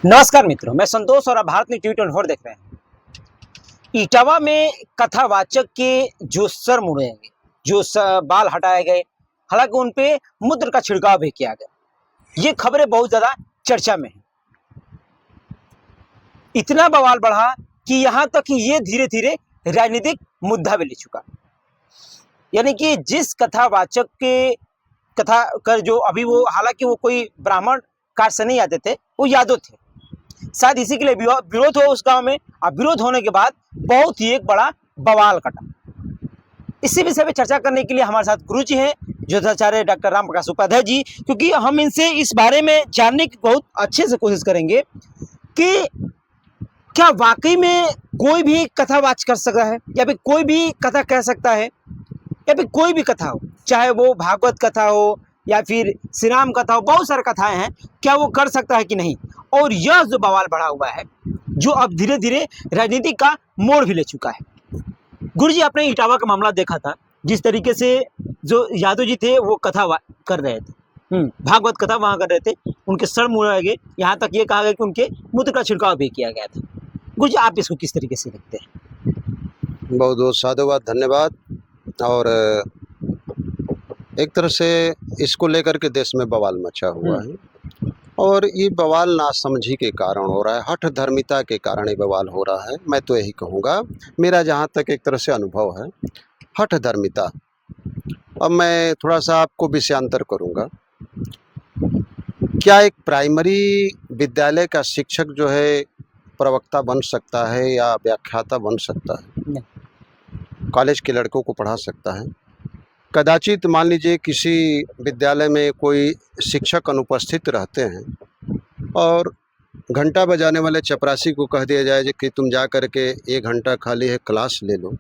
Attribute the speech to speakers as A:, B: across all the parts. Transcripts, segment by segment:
A: नमस्कार मित्रों, मैं संतोष और आप भारत न्यूज़ 24 देख रहे हैं। इटावा में कथावाचक के जो सर मुड़े गए, बाल हटाए गए, हालांकि उन पे मूत्र का छिड़काव भी किया गया। ये खबरें बहुत ज्यादा चर्चा में हैं। इतना बवाल बढ़ा कि यहाँ तक कि ये धीरे धीरे राजनीतिक मुद्दा भी ले चुका। यानी कि जिस कथावाचक के कथा कर जो अभी वो, हालांकि वो कोई ब्राह्मण कास्ट से नहीं आते थे, वो यादव थे, शायद इसी के लिए विरोध हुआ उस गांव में। अब विरोध होने के बाद बहुत ही एक बड़ा बवाल कटा। इसी विषय पे चर्चा करने के लिए हमारे साथ गुरु जी हैं, ज्योतिषाचार्य डॉक्टर राम प्रकाश उपाध्याय जी, क्योंकि हम इनसे इस बारे में जानने की बहुत अच्छे से कोशिश करेंगे कि क्या वाकई में कोई भी कथावाच कर सकता है, या फिर कोई भी कथा कह सकता है, या फिर कोई भी कथा हो, चाहे वो भागवत कथा हो या फिर श्री राम कथा हो, बहुत सारी कथाएं हैं, क्या वो कर सकता है कि नहीं। और यह जो बवाल बढ़ा हुआ है, जो अब धीरे धीरे राजनीति का मोड़ भी ले चुका है। गुरु जी, आपने इटावा का मामला देखा था, जिस तरीके से जो यादव जी थे वो कथा कर रहे थे, भागवत कथा वहां कर रहे थे, उनके सर मुड़ाए गए, यहाँ तक ये कहा गया कि उनके मूत्र का छिड़काव भी किया गया था। गुरु जी, आप इसको किस तरीके से देखते हैं?
B: बहुत बहुत साधुवाद, धन्यवाद। और एक तरह से इसको लेकर के देश में बवाल मचा हुआ है, और ये बवाल नासमझी के कारण हो रहा है, हठ धर्मिता के कारण ये बवाल हो रहा है। मैं तो यही कहूँगा, मेरा जहाँ तक एक तरह से अनुभव है, हठ धर्मिता। अब मैं थोड़ा सा आपको विषयांतर करूँगा। क्या एक प्राइमरी विद्यालय का शिक्षक जो है प्रवक्ता बन सकता है या व्याख्याता बन सकता है? कॉलेज के लड़कों को पढ़ा सकता है? कदाचित मान लीजिए किसी विद्यालय में कोई शिक्षक अनुपस्थित रहते हैं और घंटा बजाने वाले चपरासी को कह दिया जाए कि तुम जा कर के 1 घंटा खाली है, क्लास ले लो,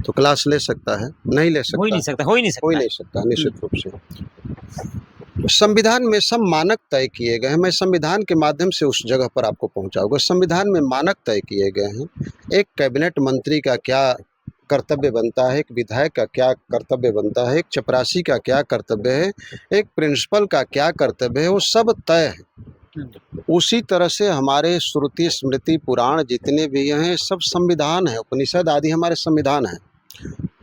B: तो क्लास ले सकता है? नहीं ले सकता।
A: हो ही नहीं सकता
B: निश्चित रूप से। संविधान में सब मानक तय किए गए हैं। मैं संविधान के माध्यम से उस जगह पर आपको पहुंचाऊंगा। संविधान में मानक तय किए गए हैं। एक कैबिनेट मंत्री का क्या कर्तव्य बनता है, एक विधायक का क्या कर्तव्य बनता है, एक चपरासी का क्या कर्तव्य है, एक प्रिंसिपल का क्या कर्तव्य है, वो सब तय है। उसी तरह से हमारे श्रुति स्मृति पुराण जितने भी हैं सब संविधान है। उपनिषद आदि हमारे संविधान है,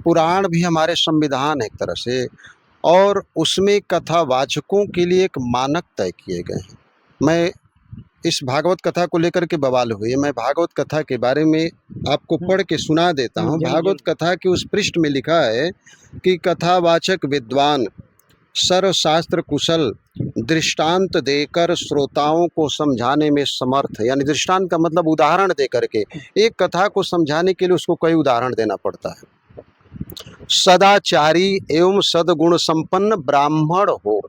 B: पुराण भी हमारे संविधान है एक तरह से, और उसमें कथावाचकों के लिए एक मानक तय किए गए हैं। मैं इस भागवत कथा को लेकर के बवाल हुई है, मैं भागवत कथा के बारे में आपको पढ़ के सुना देता हूँ। भागवत कथा के उस पृष्ठ में लिखा है कि कथावाचक विद्वान सर्वशास्त्र कुशल दृष्टांत देकर श्रोताओं को समझाने में समर्थ है। यानी दृष्टांत का मतलब उदाहरण दे करके, एक कथा को समझाने के लिए उसको कई उदाहरण देना पड़ता है। सदाचारी एवं सद्गुण संपन्न ब्राह्मण हो,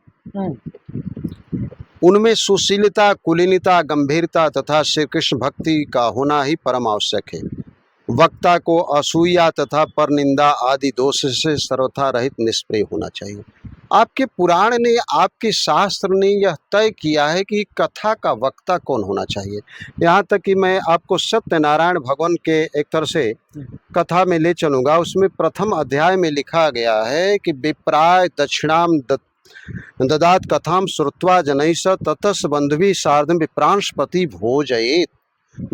B: उनमें सुशीलता, कुलीनता, गंभीरता तथा श्री कृष्ण भक्ति का होना ही परम आवश्यक है। वक्ता को असूया तथा परनिंदा आदि दोष से सर्वथा रहित निष्प्रिय होना चाहिए। आपके पुराण ने, आपके शास्त्र ने यह तय किया है कि कथा का वक्ता कौन होना चाहिए। यहाँ तक कि मैं आपको सत्यनारायण भगवान के एक तरह से कथा में ले चलूँगा। उसमें प्रथम अध्याय में लिखा गया है कि विप्राय दक्षिणाम ददात कथाम श्रुत्वा जनैष ततस बंधुवी सार्धम विप्रांशपति भोजयेत।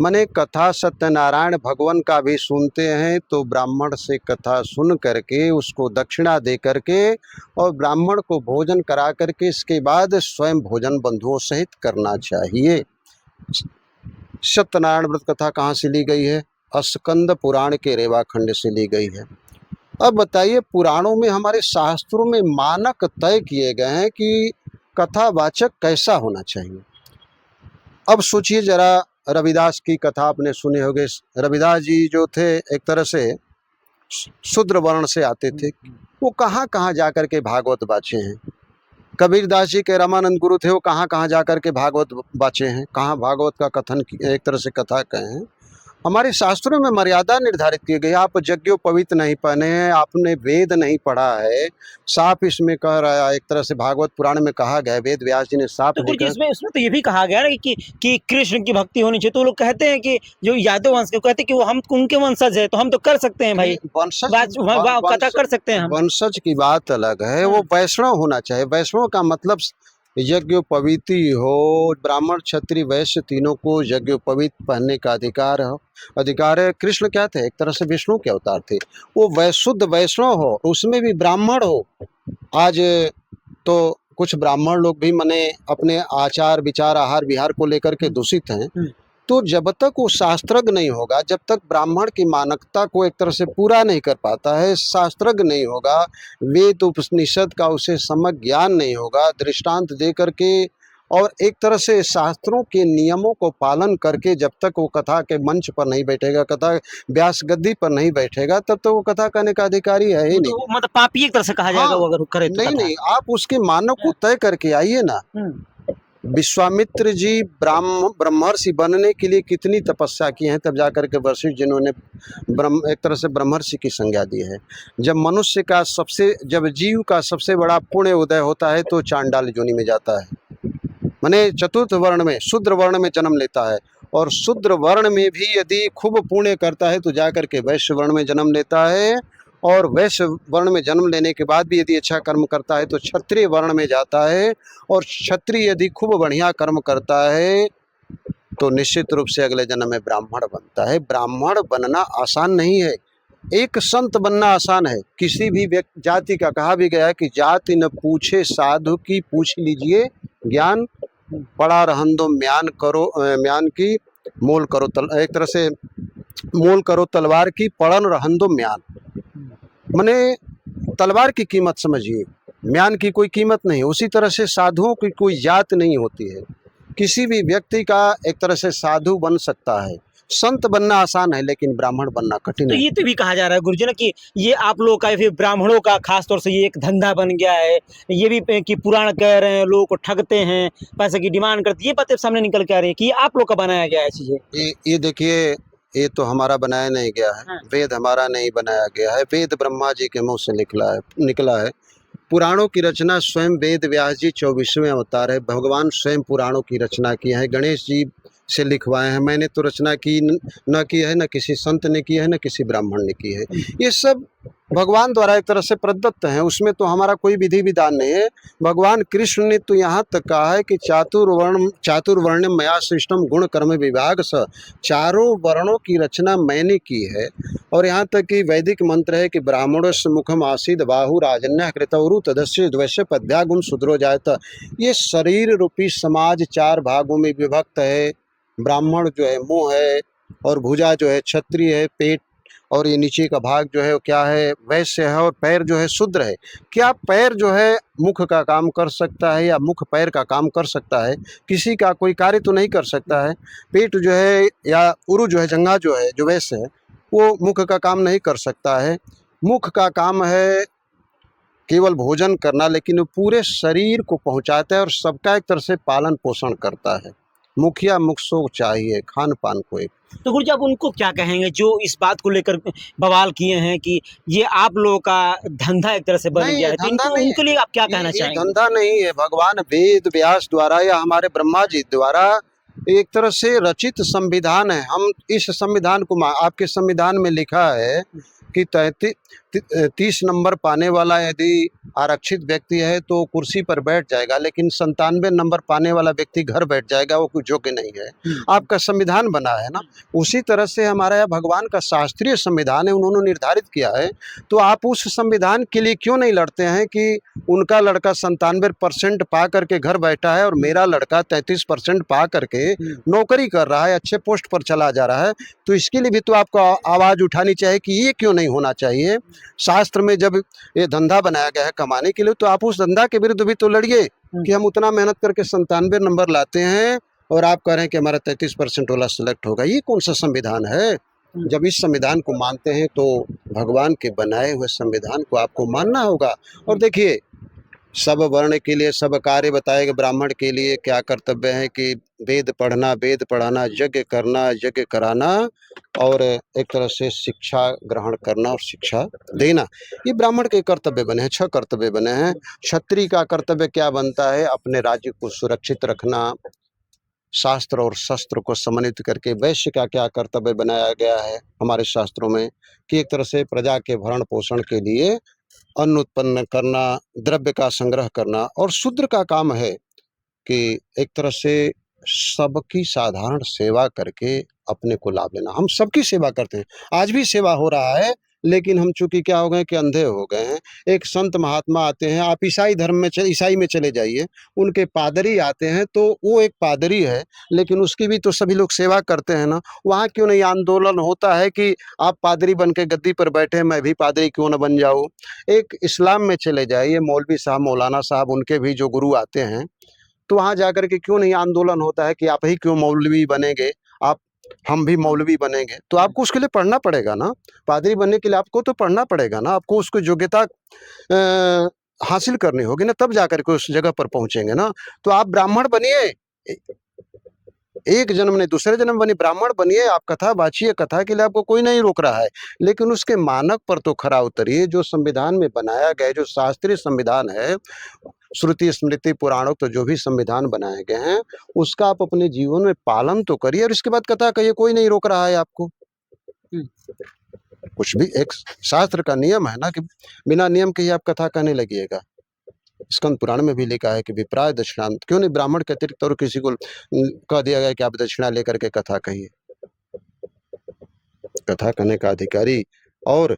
B: मने कथा सत्यनारायण भगवान का भी सुनते हैं तो ब्राह्मण से कथा सुन करके उसको दक्षिणा दे करके और ब्राह्मण को भोजन करा करके इसके बाद स्वयं भोजन बंधुओं सहित करना चाहिए। सत्यनारायण व्रत कथा कहाँ से ली गई है? स्कंद पुराण के रेवाखंड से ली गई है। अब बताइए, पुराणों में, हमारे शास्त्रों में मानक तय किए गए हैं कि कथावाचक कैसा होना चाहिए। अब सोचिए जरा, रविदास की कथा आपने सुनी होगी। रविदास जी जो थे एक तरह से शूद्र वर्ण से आते थे, वो कहाँ कहाँ जाकर के भागवत बाचे हैं। कबीरदास जी के रामानंद गुरु थे, वो कहाँ कहाँ जाकर के भागवत बाचे हैं, कहाँ भागवत का कथन एक तरह से कथा कहे हैं। हमारे शास्त्रों में मर्यादा निर्धारित की गई। आप यज्ञोपवीत नहीं पहने हैं, आपने वेद नहीं पढ़ा है, साफ इसमें कह रहा है। एक तरह से भागवत पुराण में कहा गया, वेद व्यास जी ने साफ
A: तो इसमें तो ये भी कहा गया ना कि कृष्ण की भक्ति होनी चाहिए। तो लोग कहते हैं कि जो यादव वंश के, कहते हैं कि वो हम उनके वंशज है, तो हम तो कर सकते हैं भाई, कथा कर सकते हैं हम।
B: वंशज की बात अलग है, वो वैष्णव होना चाहिए। वैष्णव का मतलब यज्ञोपवीति हो, ब्राह्मण क्षत्रिय वैश्य तीनों को यज्ञोपवीत पहनने का अधिकार है। कृष्ण क्या थे? एक तरह से विष्णु के अवतार थे। वो शुद्ध वैष्णव हो, उसमें भी ब्राह्मण हो। आज तो कुछ ब्राह्मण लोग भी मने अपने आचार विचार आहार विहार को लेकर के दूषित हैं। तो जब तक वो शास्त्रज्ञ नहीं होगा, जब तक ब्राह्मण की मानकता को एक तरह से पूरा नहीं कर पाता है, शास्त्रज्ञ नहीं होगा, वेद उपनिषद का उसे सम्यक ज्ञान नहीं होगा, दृष्टांत दे करके और एक तरह से शास्त्रों के नियमों को पालन करके जब तक वो कथा के मंच पर नहीं बैठेगा, कथा व्यास गद्दी पर नहीं बैठेगा, तब तक वो कथा कहने का अधिकारी है ही नहीं।
A: तो मतलब पापी एक तरह से कहा जाएगा
B: हाँ,
A: वो अगर करे तो
B: नहीं
A: कथा।
B: नहीं, आप उसके मानक को तय करके आइए ना। विश्वामित्र जी ब्रह्मर्षि बनने के लिए कितनी तपस्या की है, तब जाकर के वशिष्ठ जिन्होंने एक तरह से ब्रह्मर्षि की संज्ञा दी है। जब जीव का सबसे बड़ा पुण्य उदय होता है तो चांडाल योनि में जाता है, माने चतुर्थ वर्ण में शूद्र वर्ण में जन्म लेता है। और शूद्र वर्ण में भी यदि खूब पुण्य करता है तो जाकर के वैश्य वर्ण में जन्म लेता है। और वैश्य वर्ण में जन्म लेने के बाद भी यदि अच्छा कर्म करता है तो क्षत्रिय वर्ण में जाता है। और क्षत्रिय यदि खूब बढ़िया कर्म करता है तो निश्चित रूप से अगले जन्म में ब्राह्मण बनता है। ब्राह्मण बनना आसान नहीं है, एक संत बनना आसान है। किसी भी व्यक्ति जाति का कहा भी गया है कि जाति न पूछे साधु की पूछ लीजिए ज्ञान, पड़ा रहन दो म्यान की मोल करो एक तरह से मोल करो तलवार की, पड़न रहन दो म्यान। माने तलवार की कीमत समझिए, म्यान की कोई कीमत नहीं। उसी तरह से साधुओं की कोई जात नहीं होती है। किसी भी व्यक्ति का एक तरह से साधु बन सकता है। संत बनना आसान है लेकिन ब्राह्मण बनना कठिन
A: तो
B: है।
A: ये तो भी कहा जा रहा है गुरुजी ना कि ये आप लोग का फिर ब्राह्मणों का खास तौर से ये एक धंधा बन गया है। ये भी कि पुराण कह रहे हैं लोगों को ठगते हैं, पैसे की डिमांड करते, ये बातें सामने निकल के आ रही है कि ये आप लोग का बनाया गया है चीजें।
B: ये देखिए, ये तो हमारा बनाया नहीं गया है।
A: हाँ।
B: वेद हमारा नहीं बनाया गया है, वेद ब्रह्मा जी के मुंह से निकला है। पुराणों की रचना स्वयं वेद व्यास जी 24वें अवतार है, भगवान स्वयं पुराणों की रचना की है, गणेश जी से लिखवाए हैं। मैंने तो रचना की न की है, न किसी संत ने की है, न किसी ब्राह्मण ने की है। ये सब भगवान द्वारा एक तरह से प्रदत्त हैं, उसमें तो हमारा कोई विधि विधान नहीं है। भगवान कृष्ण ने तो यहाँ तक कहा है कि चातुर्वर्ण मया सृष्टम गुण कर्म विभाग स, चारों वर्णों की रचना मैंने की है। और यहाँ तक कि वैदिक मंत्र है कि ब्राह्मणस्य मुखम आसीद बाहु राजन्य कृतवरु तदस्य द्वैश्य पद्यागुण शुद्रो जायत। ये शरीर रूपी समाज 4 भागों में विभक्त है। ब्राह्मण जो है मुंह है, और भुजा जो है क्षत्रिय है, पेट और ये नीचे का भाग जो है वो क्या है, वैश्य है, और पैर जो है शूद्र है। क्या पैर जो है मुख का काम कर सकता है या मुख पैर का काम कर सकता है? किसी का कोई कार्य तो नहीं कर सकता है। पेट जो है या उरु जो है, जंघा जो है, जो वैश्य है, वो मुख का काम नहीं कर सकता है। मुख का काम है केवल भोजन करना, लेकिन वो पूरे शरीर को पहुंचाता है और सबका एक तरह से पालन पोषण करता है। मुखिया मुखसो चाहिए खान पान को एक।
A: तो गुरुजी आप उनको क्या कहेंगे जो इस बात को लेकर बवाल किए हैं कि ये आप लोगों का धंधा एक तरह से बन
B: नहीं,
A: गया
B: ये
A: है, तो
B: धंधा
A: इनको
B: नहीं
A: उनके लिए आप क्या कहना
B: ये
A: चाहेंगे?
B: धंधा नहीं है। भगवान वेद व्यास द्वारा या हमारे ब्रह्मा जी द्वारा एक तरह से रचित संविधान है। हम इस संविधान को आपके संविधान में लिखा है कि 30 नंबर पाने वाला यदि आरक्षित व्यक्ति है तो कुर्सी पर बैठ जाएगा, लेकिन 97 नंबर पाने वाला व्यक्ति घर बैठ जाएगा, वो कुछ योग्य नहीं है। आपका संविधान बना है ना, उसी तरह से हमारा यह भगवान का शास्त्रीय संविधान है, उन्होंने निर्धारित किया है। तो आप उस संविधान के लिए क्यों नहीं लड़ते हैं कि उनका लड़का 97% पा करके घर बैठा है और मेरा लड़का 33% पा करके नौकरी कर रहा है, अच्छे पोस्ट पर चला जा रहा है। तो इसके लिए भी तो आपको आवाज़ उठानी चाहिए कि ये क्यों नहीं होना चाहिए। शास्त्र में जब ये धंधा बनाया गया है कमाने के लिए, तो आप उस धंधा के विरुद्ध भी तो लड़िए कि हम उतना मेहनत करके 97 नंबर लाते हैं और आप कह रहे हैं कि हमारा 33% वाला सेलेक्ट होगा। ये कौन सा संविधान है? जब इस संविधान को मानते हैं तो भगवान के बनाए हुए संविधान को आपको मानना होगा। और देखिए, सब वर्ण के लिए सब कार्य बताए गए। ब्राह्मण के लिए क्या कर्तव्य है कि वेद पढ़ना, वेद पढ़ाना, यज्ञ करना, यज्ञ कराना, और एक तरह से शिक्षा ग्रहण करना और शिक्षा देना। ये ब्राह्मण के कर्तव्य बने हैं, 6 कर्तव्य बने हैं। क्षत्रिय का कर्तव्य क्या बनता है? अपने राज्य को सुरक्षित रखना, शास्त्र और शस्त्र को समन्वित करके। वैश्य का क्या कर्तव्य बनाया गया है हमारे शास्त्रों में कि एक तरह से प्रजा के भरण पोषण के लिए अन्न उत्पन्न करना, द्रव्य का संग्रह करना। और शूद्र का काम है कि एक तरह से सबकी साधारण सेवा करके अपने को लाभ लेना। हम सबकी सेवा करते हैं, आज भी सेवा हो रहा है, लेकिन हम चूंकि क्या हो गए कि अंधे हो गए हैं। एक संत महात्मा आते हैं, आप ईसाई धर्म में ईसाई में चले जाइए, उनके पादरी आते हैं, तो वो एक पादरी है, लेकिन उसकी भी तो सभी लोग सेवा करते हैं ना। वहाँ क्यों नहीं आंदोलन होता है कि आप पादरी बन के गद्दी पर बैठे, मैं भी पादरी क्यों न बन जाऊँ। एक इस्लाम में चले जाइए, मौलवी साहब, मौलाना साहब, उनके भी जो गुरु आते हैं, तो वहाँ जाकर के क्यों नहीं आंदोलन होता है कि आप ही क्यों मौलवी बनेंगे, आप हम भी मौलवी बनेंगे। तो आपको उसके लिए पढ़ना पड़ेगा ना, पादरी बनने के लिए आपको तो पढ़ना पड़ेगा ना, आपको उसको योग्यता हासिल करनी होगी ना, तब जाकर के उस जगह पर पहुंचेंगे ना। तो आप ब्राह्मण बनिए, एक जन्म नहीं दूसरे जन्म बनिए, ब्राह्मण बनिए, आप कथा बाँचिए, कथा के लिए आपको कोई नहीं रोक रहा है, लेकिन उसके मानक पर तो खरा उतरिए। जो संविधान में बनाया गया, जो शास्त्रीय संविधान है, श्रुति स्मृति पुराणों तो जो भी संविधान बनाए गए हैं, उसका आप अपने जीवन में पालन तो करिए, और इसके बाद कथा कहिए, कोई नहीं रोक रहा है आपको। कुछ भी एक शास्त्र का नियम है ना कि बिना नियम के ही आप कथा कहने लगिएगा। स्कंद पुराण में भी लिखा है कि विप्राय दक्षिणा, क्यों नहीं ब्राह्मण के अतिरिक्त और किसी को कह दिया गया कि आप दक्षिणा लेकर के कथा कहिए। कथा कहने का अधिकारी और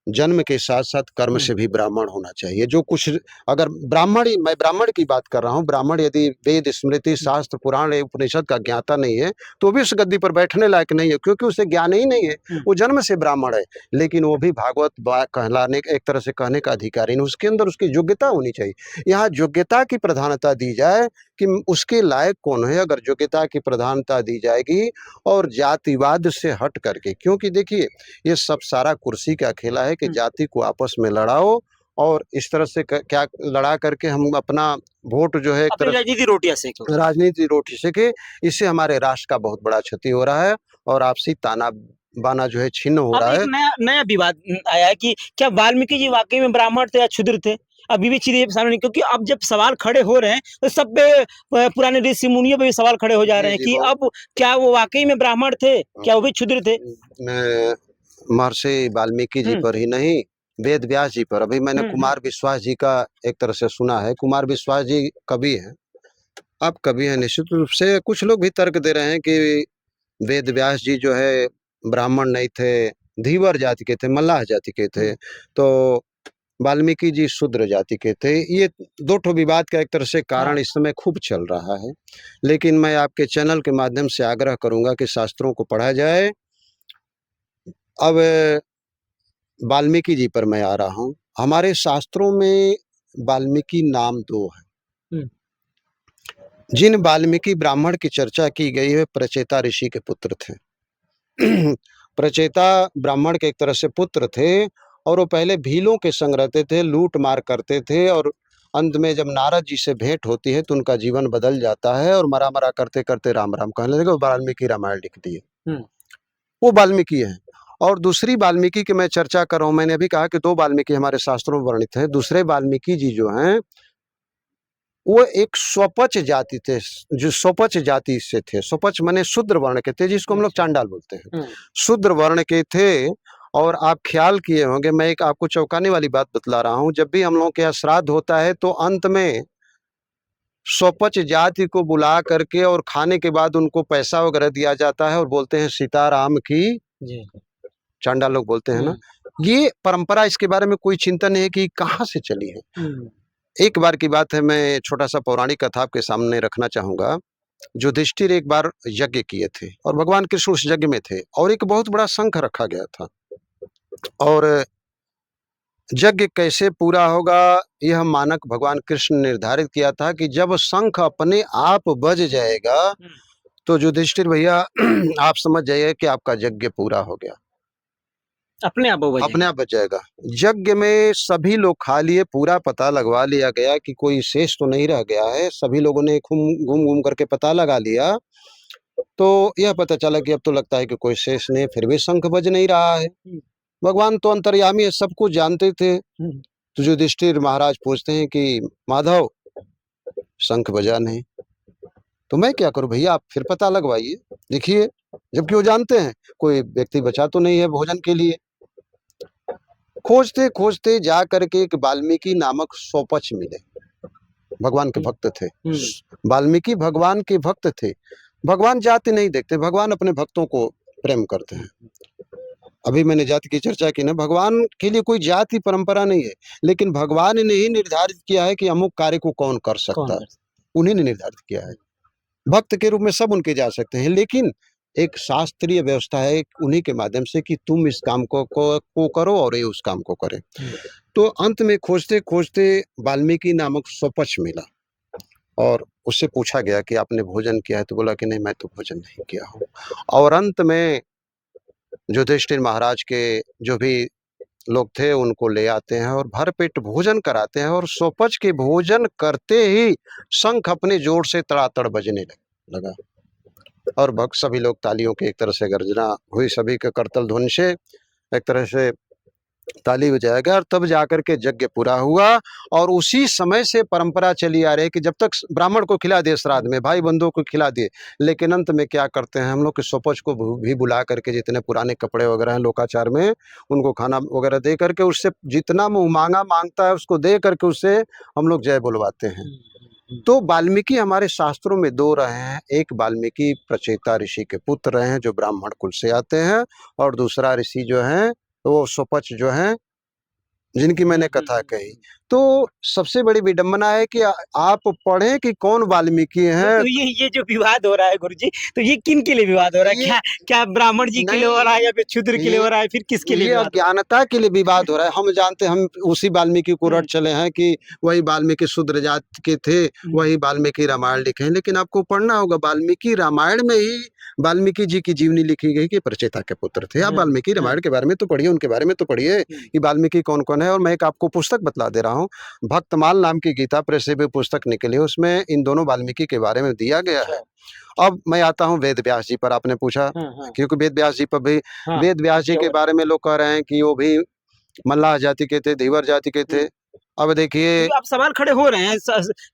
B: जन्म के साथ साथ कर्म से भी ब्राह्मण होना चाहिए। जो कुछ अगर ब्राह्मण ही, मैं ब्राह्मण की बात कर रहा हूँ, ब्राह्मण यदि वेद स्मृति शास्त्र पुराण उपनिषद का ज्ञाता नहीं है, तो भी उस गद्दी पर बैठने लायक नहीं है, क्योंकि उसे ज्ञान ही नहीं है। वो जन्म से ब्राह्मण है, लेकिन वो भी भागवत कहलाने, एक तरह से कहने का अधिकारी नहीं, उसके अंदर उसकी योग्यता होनी चाहिए। यहाँ योग्यता की प्रधानता दी जाए कि उसके लायक कौन है। अगर योग्यता की प्रधानता दी जाएगी और जातिवाद से हट करके, क्योंकि देखिए ये सब सारा कुर्सी का खेला है कि जाति को आपस में लड़ाओ, और इस तरह से क्या लड़ा करके हम अपना वोट जो है एक
A: अपनी
B: तरह
A: राजनीति रोटियां सेको।
B: राजनीति रोटी से के, इससे हमारे राष्ट्र का बहुत बड़ा क्षति हो रहा है, और आपसी ताना बाना जो है छिन्न हो
A: अब
B: रहा
A: एक
B: है।
A: नया नया विवाद आया है कि क्या वाल्मीकि जी वाकई में ब्राह्मण थे या क्षुद्र थे। अभी भी चीजें सामने नहीं, क्योंकि अब जब सवाल खड़े हो रहे हैं तो सब पे पुराने ऋषि मुनियों पे भी सवाल खड़े हो जा रहे हैं
B: जी
A: कि
B: बहुत।
A: अब क्या वो वाकई में ब्राह्मण थे, क्या वो भी क्षुद्र थे।
B: मैं महर्षि वाल्मीकि जी पर ही नहीं, वेद व्यास जी पर, अभी मैंने कुमार विश्वास जी का एक तरह से सुना है। कुमार विश्वास जी कवि हैं, आप कवि हैं निश्चित रूप से। कुछ लोग भी तर्क दे रहे हैं कि वेद व्यास जी जो है ब्राह्मण नहीं थे, धीवर जाति के थे, मल्लाह जाति के थे, तो वाल्मीकि जी शूद्र जाति के थे। ये दो ठो विवाद का एक तरह से कारण इस समय खूब चल रहा है, लेकिन मैं आपके चैनल के माध्यम से आग्रह करूंगा कि शास्त्रों को पढ़ा जाए। अब वाल्मीकि जी पर मैं आ रहा हूँ। हमारे शास्त्रों में वाल्मीकि नाम दो है। जिन वाल्मीकि ब्राह्मण की चर्चा की गई है, प्रचेता ऋषि के पुत्र थे। प्रचेता ब्राह्मण के एक तरह से पुत्र थे, और वो पहले भीलों के संग रहते थे, लूट मार करते थे, और अंत में जब नारद जी से भेंट होती है तो उनका जीवन बदल जाता है, और मरा मरा करते करते राम राम कहने लगे, वाल्मीकि रामायण लिख दिए। वो वाल्मीकि है। और दूसरी वाल्मीकि की मैं चर्चा कर रहा हूँ। मैंने अभी कहा कि दो वाल्मीकि हमारे शास्त्रों में वर्णित है। दूसरे वाल्मीकि जी जो हैं, वो एक स्वपच जाति थे, जो स्वपच जाति से थे। स्वपच माने शूद्र वर्ण के थे, जिसको हम लोग चांडाल बोलते हैं। शूद्र वर्ण के थे। और आप ख्याल किए होंगे, मैं एक आपको चौंकाने वाली बात बतला रहा हूँ। जब भी हम लोगों के यहाँ श्राद्ध होता है तो अंत में स्वपच जाति को बुला करके और खाने के बाद उनको पैसा वगैरह दिया जाता है, और बोलते हैं सीताराम की, चांडाल लोग बोलते हैं ना। ये परंपरा, इसके बारे में कोई चिंतन नहीं है कि कहाँ से चली है। एक बार की बात है, मैं छोटा सा पौराणिक कथा आपके सामने रखना चाहूंगा। युधिष्ठिर एक बार यज्ञ किए थे, और भगवान कृष्ण उस यज्ञ में थे, और एक बहुत बड़ा शंख रखा गया था, और यज्ञ कैसे पूरा होगा यह मानक भगवान कृष्ण ने निर्धारित किया था कि जब शंख अपने आप बज जाएगा तो युधिष्ठिर भैया आप समझ जाइए कि आपका यज्ञ पूरा हो गया,
A: अपने आप वो
B: अपने आप बच जाएगा। यज्ञ में सभी लोग खा लिए, पूरा पता लगवा लिया गया कि कोई शेष तो नहीं रह गया है। सभी लोगों ने घूम घूम करके पता लगा लिया, तो यह पता चला कि अब तो लगता है कि कोई शेष नहीं, फिर भी शंख बज नहीं रहा है। भगवान तो अंतर्यामी है, सब कुछ जानते थे। तो युधिष्ठिर महाराज पूछते हैं कि माधव, शंख बजा नहीं, तो मैं क्या करूं भैया, आप फिर पता लगवाइए, देखिए, जबकि वो जानते हैं कोई व्यक्ति बचा तो नहीं है भोजन के लिए। खोजते खोजते जा करके एक वाल्मीकि नामक स्वपच मिले। भगवान के भक्त थे।
A: हम्म।
B: वाल्मीकि भगवान के भक्त थे। भगवान जाति नहीं देखते, भगवान अपने भक्तों को प्रेम करते हैं। अभी मैंने जाति की चर्चा की ना, भगवान के लिए कोई जाति परंपरा नहीं है, लेकिन भगवान ने ही निर्धारित किया है कि अमुक कार्य को कौन कर सकता
A: कौन
B: है,
A: कर
B: उन्हीं ने निर्धारित किया है। भक्त के रूप में सब उनके जा सकते हैं, लेकिन एक शास्त्रीय व्यवस्था है उन्हीं के माध्यम से कि तुम इस काम को करो और ये उस काम को करे। तो अंत में खोजते खोजते वाल्मीकि नामक स्वपच मिला और उससे पूछा गया कि आपने भोजन किया है, तो बोला कि नहीं, मैं तो भोजन नहीं किया हूँ। और अंत में युधिष्ठिर महाराज के जो भी लोग थे उनको ले आते हैं और भरपेट भोजन कराते हैं, और स्वपच के भोजन करते ही शंख अपने जोर से तड़ातड़ बजने लगा और भक्त सभी लोग तालियों की एक तरह से गर्जना हुई, सभी के करतल ध्वनि से एक तरह से ताली बजाया गया, और तब जाकर के यज्ञ पूरा हुआ। और उसी समय से परंपरा चली आ रही है कि जब तक ब्राह्मण को खिला दिए, श्राद्ध में भाई बंधुओं को खिला दिए, लेकिन अंत में क्या करते हैं हम लोग कि स्वपच को भी बुला करके, जितने पुराने कपड़े वगैरह हैं लोकाचार में, उनको खाना वगैरह दे करके, उससे जितना मुँह मांगा मांगता है उसको दे करके उससे हम लोग जय बुलवाते हैं। तो वाल्मीकि हमारे शास्त्रों में दो रहे हैं, एक वाल्मीकि प्रचेता ऋषि के पुत्र रहे हैं जो ब्राह्मण कुल से आते हैं, और दूसरा ऋषि जो है वो स्वपच जो है जिनकी मैंने कथा कही। तो सबसे बड़ी विडंबना है कि आप पढ़ें कि कौन वाल्मीकि हैं।
A: तो ये जो विवाद हो रहा है गुरुजी, तो ये किन के लिए विवाद हो रहा है?
B: ये
A: क्या क्या ब्राह्मण जी के लिए हो रहा है या फिर शूद्र के लिए हो रहा है, फिर किसके लिए
B: ये
A: विवाद हो रहा है?
B: अज्ञानता के लिए विवाद हो रहा है। हम जानते, हम उसी वाल्मीकि को रट चले हैं कि वही वाल्मीकि शूद्र जाति के थे, वही वाल्मीकि रामायण लिखे हैं, लेकिन आपको पढ़ना होगा वाल्मीकि रामायण में ही वाल्मीकि जी की जीवनी लिखी गई कि प्रचेता के पुत्र थे। आप वाल्मीकि रामायण के बारे में तो पढ़िए, उनके बारे में तो पढ़िए कि वाल्मीकि कौन कौन है। और मैं एक आपको पुस्तक बतला दे रहा हूँ, भक्तमाल नाम की गीता प्रेस से भी पुस्तक निकली है, उसमें इन दोनों वाल्मीकि के बारे में दिया गया है। अब मैं आता हूँ वेद व्यास जी पर, आपने पूछा, क्योंकि वेद व्यास जी पर भी, वेद व्यास जी के बारे में लोग कह रहे हैं कि वो भी मल्लाह जाति के थे, धीवर जाति के थे। अब देखिए,
A: आप सवाल खड़े हो रहे हैं,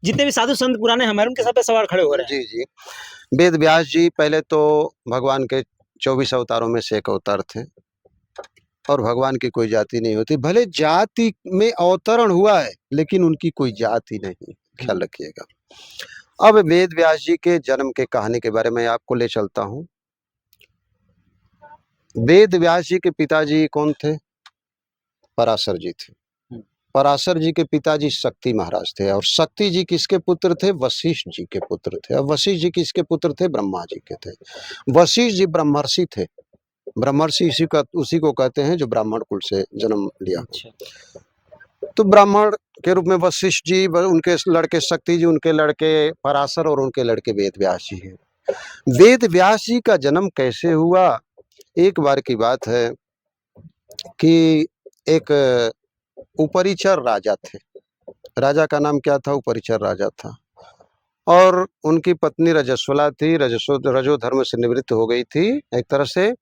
A: जितने भी साधु संत पुराने हमारे उनके सब पे सवाल खड़े हो रहे हैं।
B: जी जी, वेद व्यास जी पहले तो भगवान के 24 अवतारों में से एक अवतार थे, और भगवान की कोई जाति नहीं होती। भले जाति में अवतरण हुआ है, लेकिन उनकी कोई जाति नहीं, ख्याल रखिएगा। अब वेद व्यास जी के जन्म के कहानी के बारे में आपको ले चलता हूँ। वेद व्यास जी के पिताजी कौन थे? पराशर जी थे। पराशर जी के पिताजी शक्ति महाराज थे, और शक्ति जी किसके पुत्र थे? वशिष्ठ जी के पुत्र थे। और वशिष्ठ जी किसके पुत्र थे? ब्रह्मा जी के थे। वशिष्ठ जी ब्रह्मर्षि थे। ब्रह्मर्षि उसी को कहते हैं जो ब्राह्मण कुल से जन्म लिया। तो ब्राह्मण के रूप में वशिष्ठ जी, उनके लड़के शक्ति जी, उनके लड़के पराशर, और उनके लड़के वेद व्यास जी हैं। वेद व्यास जी का जन्म कैसे हुआ? एक बार की बात है कि एक उपरिचर राजा थे। राजा का नाम क्या था? उपरिचर राजा था। और उनकी पत्नी रजस्वला थी, रजो धर्म से निवृत्त हो गई थी एक तरह से।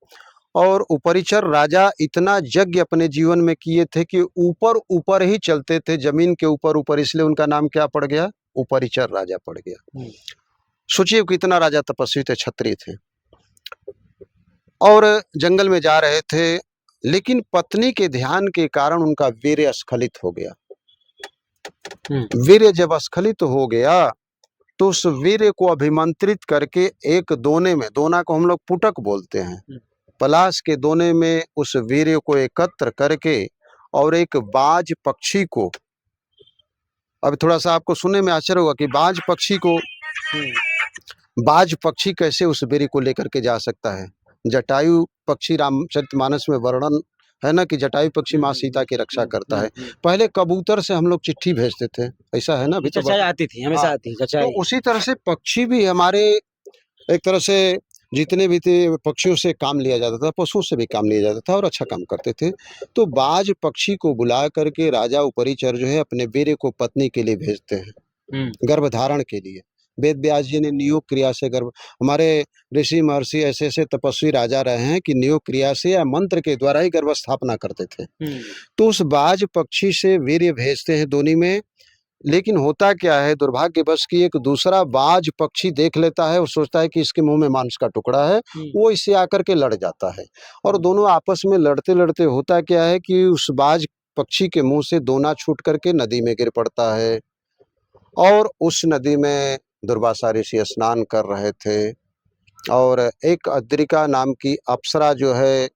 B: और उपरिचर राजा इतना यज्ञ अपने जीवन में किए थे कि ऊपर ऊपर ही चलते थे, जमीन के ऊपर ऊपर, इसलिए उनका नाम क्या पड़ गया? उपरिचर राजा पड़ गया। सोचिए कितना राजा तपस्वी थे, क्षत्रिय थे, और जंगल में जा रहे थे, लेकिन पत्नी के ध्यान के कारण उनका वीर्य स्खलित हो गया। वीर्य जब स्खलित हो गया तो उस वीर्य को अभिमंत्रित करके एक दोने में, दोना को हम लोग पुटक बोलते हैं, पलाश के दोने में उस वीर्य को एकत्र करके और एक बाज पक्षी को, अब थोड़ा सा आपको सुनने में आश्चर्य होगा कि बाज पक्षी कैसे उस वीर्य को लेकर के जा सकता है। जटायु पक्षी रामचरितमानस में वर्णन है ना कि जटायु पक्षी माँ सीता की रक्षा करता है। पहले कबूतर से हम लोग चिट्ठी भेजते थे, ऐसा है ना, अभी तो
A: आती थी, हमेशा आती थी।
B: तो उसी तरह से पक्षी भी हमारे एक तरह से जितने भी थे पक्षियों से काम लिया जाता था, पशुओं से भी काम लिया जाता था, और अच्छा काम करते थे। तो बाज पक्षी को बुला करके राजा उपरिचर जो है अपने वीर्य को पत्नी के लिए भेजते हैं, गर्भधारण के लिए। वेद व्यास जी ने नियोग क्रिया से गर्भ, हमारे ऋषि महर्षि ऐसे ऐसे तपस्वी राजा रहे हैं कि नियोग क्रिया से या मंत्र के द्वारा ही गर्भ स्थापना करते थे। तो उस बाज पक्षी से वीर्य भेजते हैं दोनी में, लेकिन होता क्या है दुर्भाग्यवश कि एक दूसरा बाज पक्षी देख लेता है और सोचता है कि इसके मुंह में मांस का टुकड़ा है, वो इससे आकर के लड़ जाता है, और दोनों आपस में लड़ते लड़ते होता क्या है कि उस बाज पक्षी के मुंह से दोना छूट करके नदी में गिर पड़ता है। और उस नदी में दुर्वासा ऋषि स्नान कर रहे थे और एक अद्रिका नाम की अप्सरा जो है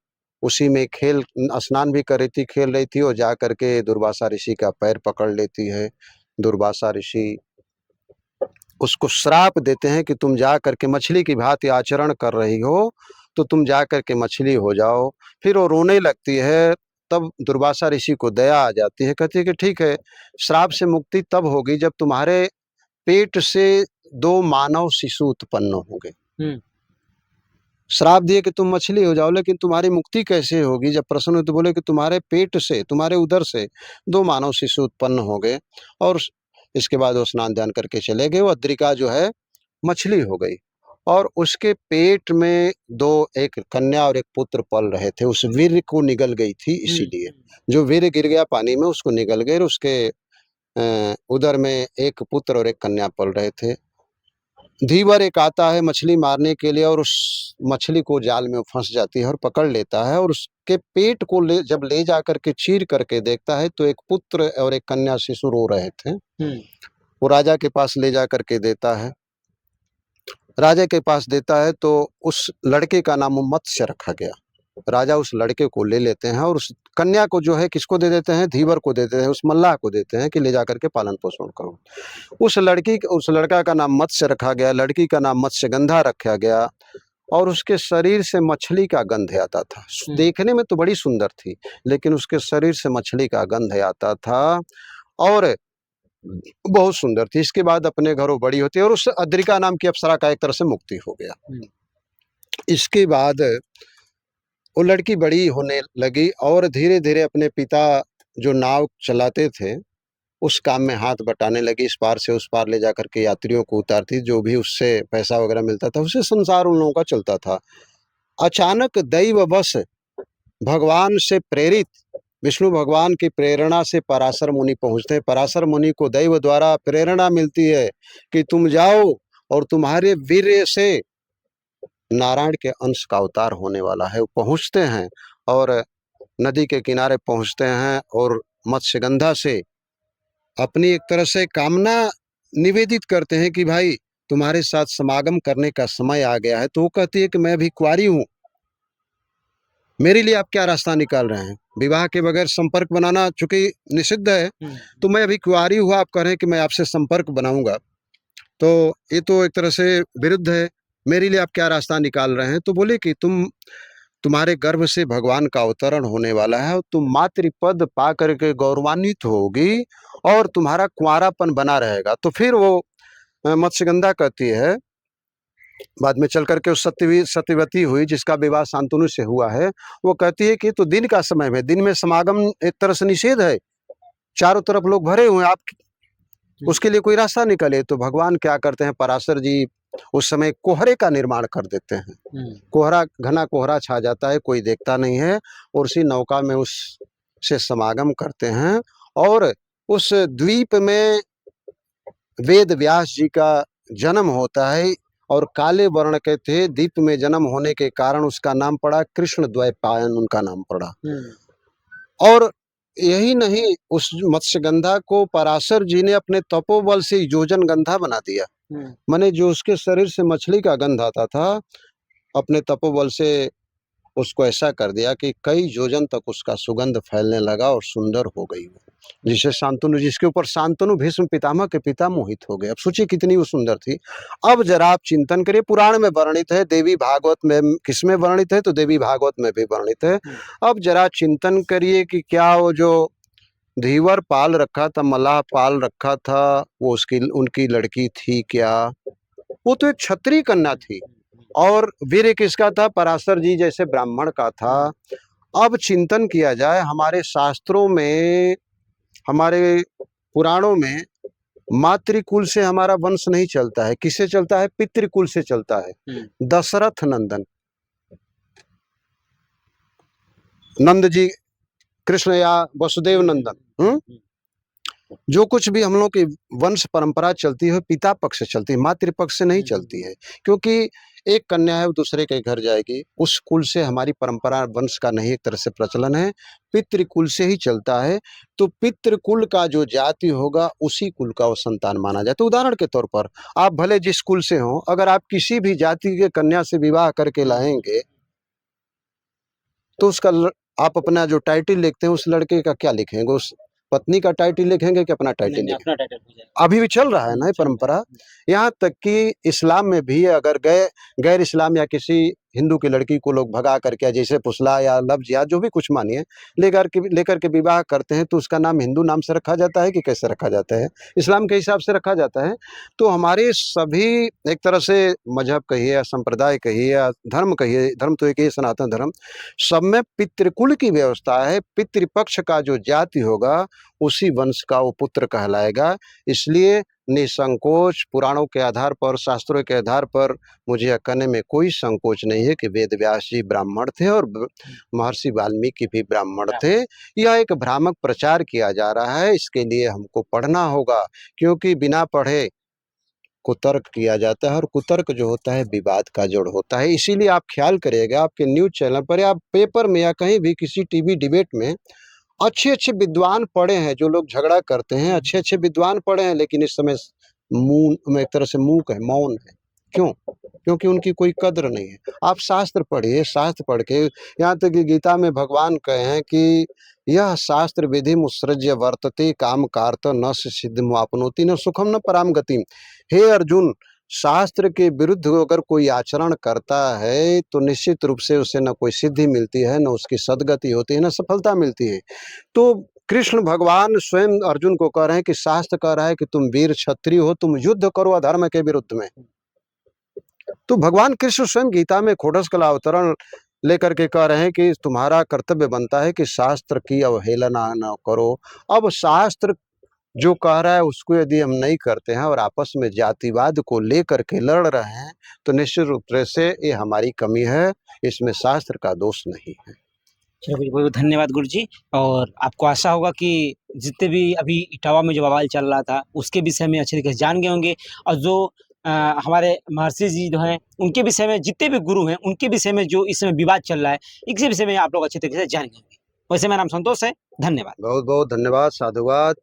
B: उसी में खेल स्नान भी कर रही थी, खेल रही थी और जा करके दुर्वासा ऋषि का पैर पकड़ लेती है। दुर्वासा ऋषि उसको श्राप देते हैं कि तुम जा करके मछली की भांति आचरण कर रही हो, तो तुम जा करके मछली हो जाओ। फिर वो रोने लगती है, तब दुर्वासा ऋषि को दया आ जाती है, कहती है कि ठीक है, श्राप से मुक्ति तब होगी जब तुम्हारे पेट से 2 मानव शिशु उत्पन्न होंगे। श्राप दिए कि तुम मछली हो जाओ, लेकिन तुम्हारी मुक्ति कैसे होगी? जब प्रश्न हुए तो बोले कि तुम्हारे पेट से, तुम्हारे उदर से 2 मानव शिशु उत्पन्न हो गए। और इसके बाद वो स्नान ध्यान करके चले गए। वो अद्रिका जो है मछली हो गई और उसके पेट में 2, एक कन्या और एक पुत्र पल रहे थे। उस वीर्य को निगल गई थी, इसीलिए जो वीर्य गिर गया पानी में उसको निगल गए और उसके उदर में एक पुत्र और एक कन्या पल रहे थे। धीवर एक आता है मछली मारने के लिए और उस मछली को जाल में फंस जाती है और पकड़ लेता है और उसके पेट को जब ले जा करके चीर करके देखता है तो एक पुत्र और एक कन्या शिशु रो रहे थे। वो राजा के पास ले जा करके देता है। राजा के पास देता है तो उस लड़के का नाम मत्स्य रखा गया। राजा उस लड़के को ले लेते हैं और उस कन्या को जो है किसको दे देते हैं? धीवर को देते हैं, उस मल्लाह को देते हैं कि ले जा करके पालन पोषण करो। उस लड़का का नाम मत्स्य रखा गया, लड़की का नाम मत्स्यगंधा रखा गया और उसके शरीर से मछली का गंध आता था। देखने में तो बड़ी सुंदर थी, लेकिन उसके शरीर से मछली का गंध आता था और बहुत सुंदर थी। इसके बाद अपने घरों बड़ी होती है और उस अद्रिका नाम की अप्सरा का एक तरह से मुक्ति हो गया। इसके बाद वो लड़की बड़ी होने लगी और धीरे धीरे अपने पिता जो नाव चलाते थे उस काम में हाथ बटाने लगी। इस पार से उस पार ले जाकर के यात्रियों को उतारती, जो भी उससे पैसा वगैरह मिलता था उससे संसार उन लोगों का चलता था। अचानक दैववश भगवान से प्रेरित, विष्णु भगवान की प्रेरणा से पराशर मुनि पहुंचते हैं। पराशर मुनि को दैव द्वारा प्रेरणा मिलती है कि तुम जाओ और तुम्हारे वीर्य से नारायण के अंश का अवतार होने वाला है। वो पहुंचते हैं और नदी के किनारे पहुंचते हैं और मत्स्यगंधा से अपनी एक तरह से कामना निवेदित करते हैं कि भाई तुम्हारे साथ समागम करने का समय आ गया है। तो वो कहती है कि मैं अभी कुंवारी हूँ, मेरे लिए आप क्या रास्ता निकाल रहे हैं? विवाह के बगैर संपर्क बनाना चूंकि निषिद्ध है, तो मैं अभी कुंवारी हुआ, आप कह रहे हैं कि मैं आपसे संपर्क बनाऊंगा, तो ये तो एक तरह से विरुद्ध है। मेरे लिए आप क्या रास्ता निकाल रहे हैं? तो बोले कि तुम्हारे गर्भ से भगवान का अवतरण होने वाला है और तुम मातृपद पा करके गौरवान्वित होगी और तुम्हारा कुंवारापन बना रहेगा। तो फिर वो मत्स्यगंधा कहती है, बाद में चल करके उस सत्यवती हुई जिसका विवाह शांतनु से हुआ है, वो कहती है कि तो दिन का समय है, दिन में समागम एक तरह से निषेध है, चारों तरफ लोग भरे हुए हैं, आप उसके लिए कोई रास्ता निकले। तो भगवान क्या करते हैं, पराशर जी उस समय कोहरे का निर्माण कर देते हैं। कोहरा, घना कोहरा छा जाता है, कोई देखता नहीं है और उसी नौका में उससे समागम करते हैं और उस द्वीप में वेद व्यास जी का जन्म होता है और काले वर्ण के थे। द्वीप में जन्म होने के कारण उसका नाम पड़ा कृष्ण द्वैपायन, उनका नाम पड़ा। और यही नहीं, उस मत्स्यगंधा को पराशर जी ने अपने तपोबल से योजन गंधा बना दिया। माने जो उसके शरीर से मछली का गंध आता था, अपने तपोबल से उसको ऐसा कर दिया कि कई योजन तक उसका सुगंध फैलने लगा और सुंदर हो गई वो, जिसे शांतनु, जिसके ऊपर शांतनु भीष्म पितामह के पिता मोहित हो गए। अब सोचिए कितनी वो सुंदर थी। अब जरा आप चिंतन करिए, पुराण में वर्णित है, देवी भागवत में किसमें वर्णित है? तो देवी भागवत में भी वर्णित है। अब जरा चिंतन करिए कि क्या वो जो धीवर पाल रखा था, मल्लाह पाल रखा था, वो उनकी लड़की थी क्या? वो तो एक क्षत्रिय कन्या थी और वीर्य किसका था? पराशर जी जैसे ब्राह्मण का था। अब चिंतन किया जाए, हमारे शास्त्रों में, हमारे पुराणों में मातृकुल से हमारा वंश नहीं चलता है, किससे चलता है? पितृकुल से चलता है। दशरथ नंदन, नंद जी, कृष्ण या वसुदेव नंदन, जो कुछ भी हम लोग की वंश परंपरा चलती है पिता पक्ष से चलती है, मातृ पक्ष से नहीं चलती है। क्योंकि एक कन्या है वो दूसरे के घर जाएगी, उस कुल से हमारी परंपरा वंश का नहीं एक तरह से प्रचलन है, पितृकुल से ही चलता है। तो पितृकुल का जो जाति होगा उसी कुल का वो संतान माना जाता है। उदाहरण के तौर पर आप भले जिस कुल से हो, अगर आप किसी भी जाति के कन्या से विवाह करके लाएंगे तो उसका आप अपना जो टाइटल लिखते हैं उस लड़के का क्या लिखेंगे, उस पत्नी का टाइटल लिखेंगे कि अपना टाइटल लिखेंगे?
A: अपना टाइटल हो जाएगा।
B: अभी भी चल रहा है ना ये परंपरा। यहाँ तक कि इस्लाम में भी अगर गैर इस्लाम या किसी हिंदू की लड़की को लोग भगा करके जैसे फुसला या लफ्ज या जो भी कुछ मानिए लेकर के विवाह करते हैं तो उसका नाम हिंदू नाम से रखा जाता है कि कैसे रखा जाता है? इस्लाम के हिसाब से रखा जाता है। तो हमारे सभी एक तरह से मजहब कहिए या संप्रदाय कहिए या धर्म कहिए, धर्म तो एक ही सनातन धर्म, सब में पितृकुल की व्यवस्था है। पितृपक्ष का जो जाति होगा उसी वंश का वो पुत्र कहलाएगा। इसलिए निसंकोच पुराणों के आधार पर, शास्त्रों के आधार पर मुझे यह कहने में कोई संकोच नहीं है कि वेद व्यास जी ब्राह्मण थे और महर्षि वाल्मीकि भी ब्राह्मण थे। यह एक भ्रामक प्रचार किया जा रहा है, इसके लिए हमको पढ़ना होगा, क्योंकि बिना पढ़े कुतर्क किया जाता है और कुतर्क जो होता है विवाद का जड़ होता है। इसीलिए आप ख्याल करिएगा, आपके न्यूज चैनल पर या पेपर में या कहीं भी किसी टीवी डिबेट में अच्छे अच्छे विद्वान पढ़े हैं, जो लोग झगड़ा करते हैं अच्छे अच्छे विद्वान पढ़े हैं, लेकिन इस समय मुंह में एक तरह से मूक है, मौन है। क्यों? क्योंकि उनकी कोई कद्र नहीं है। आप शास्त्र पढ़िए, शास्त्र पढ़ के, यहाँ तक कि गीता में भगवान कहे हैं कि यह शास्त्र विधि मुत्सृज्य वर्तते काम कार्त न सिद्धिम आपनोति न सुखम न पराम गतिम। हे अर्जुन, शास्त्र के विरुद्ध अगर कोई आचरण करता है तो निश्चित रूप से उसे न कोई सिद्धि मिलती है, न उसकी सदगति होती है, न सफलता मिलती है। तो कृष्ण भगवान स्वयं अर्जुन को कह रहे हैं कि शास्त्र कह रहा है कि तुम वीर क्षत्रिय हो, तुम युद्ध करो अधर्म के विरुद्ध में। तो भगवान कृष्ण स्वयं गीता में खोडस कला अवतरण लेकर के कह रहे हैं कि तुम्हारा कर्तव्य बनता है कि शास्त्र की अवहेलना न करो। अब शास्त्र जो कह रहा है उसको यदि हम नहीं करते हैं और आपस में जातिवाद को लेकर के लड़ रहे हैं तो निश्चित रूप से ये हमारी कमी है, इसमें शास्त्र का दोष नहीं है।
A: चलो बहुत बहुत धन्यवाद गुरु जी। और आपको आशा होगा कि जितने भी अभी इटावा में जो बवाल चल रहा था उसके विषय में अच्छे तरीके से जान गए होंगे, और जो हमारे महर्षि जी जो हैं उनके विषय में, जितने भी गुरु हैं उनके विषय में जो इस समय विवाद चल रहा है, इसके विषय में आप लोग अच्छे तरीके से जान गए होंगे। वैसे मेरा नाम संतोष है। धन्यवाद।
B: बहुत बहुत धन्यवाद, साधुवाद।